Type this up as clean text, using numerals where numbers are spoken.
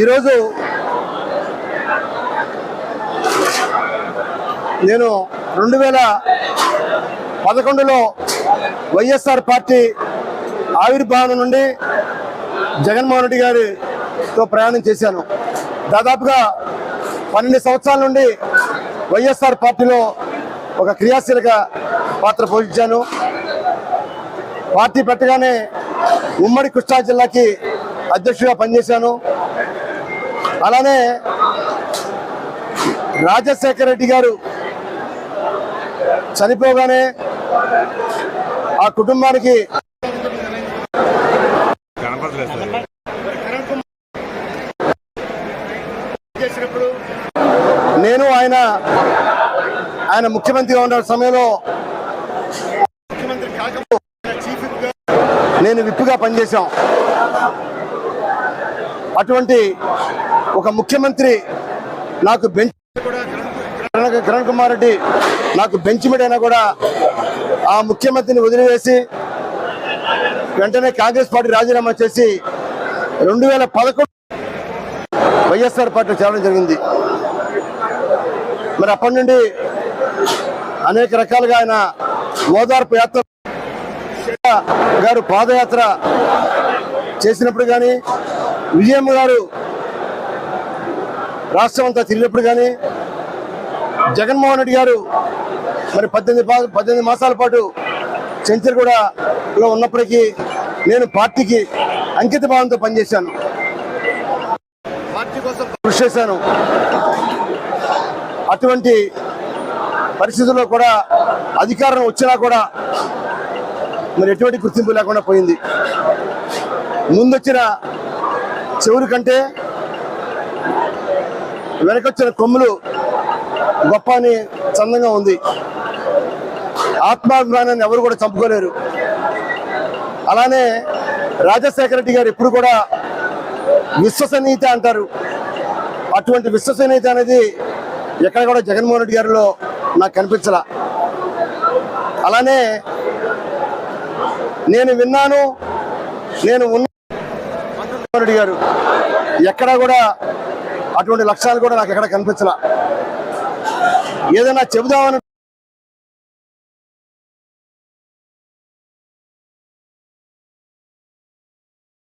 ఈరోజు నేను 2011లో వైఎస్ఆర్ పార్టీ ఆవిర్భావం నుండి జగన్మోహన్ రెడ్డి గారితో ప్రయాణం చేశాను. దాదాపుగా 12 సంవత్సరాల నుండి వైఎస్ఆర్ పార్టీలో ఒక క్రియాశీలక పాత్ర పోషించాను. పార్టీ పెట్టగానే ఉమ్మడి కృష్ణా జిల్లాకి అధ్యక్షుడిగా పనిచేశాను. అలానే రాజశేఖర రెడ్డి గారు చనిపోగానే ఆ కుటుంబానికి నేను ఆయన ముఖ్యమంత్రిగా ఉన్న సమయంలో ముఖ్యమంత్రి కాకపోతే నేను విప్పుగా పనిచేశాం. అటువంటి ఒక ముఖ్యమంత్రి నాకు బెంచ్ కిరణ్ కుమార్ రెడ్డి నాకు బెంచ్ మీట్ అయినా కూడా ఆ ముఖ్యమంత్రిని వదిలివేసి వెంటనే కాంగ్రెస్ పార్టీ రాజీనామా చేసి 2011 వైఎస్ఆర్ పార్టీ చేరడం జరిగింది. మరి అప్పటి నుండి అనేక రకాలుగా ఆయన ఓదార్పు యాత్ర గారు పాదయాత్ర చేసినప్పుడు కానీ, విజయమ్మ గారు రాష్ట్రం అంతా తిరిగినప్పుడు కానీ, జగన్మోహన్ రెడ్డి గారు మరి 18 మాసాల పాటు చెంచల్గూడలో ఉన్నప్పటికీ నేను పార్టీకి అంకిత భావంతో పనిచేశాను. పార్టీ కోసం కృషి చేశాను. అటువంటి పరిస్థితుల్లో కూడా అధికారం వచ్చినా కూడా మరి ఎటువంటి గుర్తింపు లేకుండా పోయింది. ముందొచ్చిన చెవురు కంటే వెనకొచ్చిన కొమ్ములు గొప్ప అని చందంగా ఉంది. ఆత్మాభిమానాన్ని ఎవరు కూడా చంపుకోలేరు. అలానే రాజశేఖర రెడ్డి గారు ఎప్పుడు కూడా విశ్వసనీయత అంటారు. అటువంటి విశ్వసనీయత అనేది ఎక్కడ కూడా జగన్మోహన్ రెడ్డి గారిలో నాకు కనిపించలా. అలానే నేను విన్నాను, నేను జగన్మోహన్ రెడ్డి గారు ఎక్కడా కూడా అటువంటి లక్ష్యాలు కూడా నాకు ఎక్కడ కనిపించలా. ఏదైనా చెబుదామని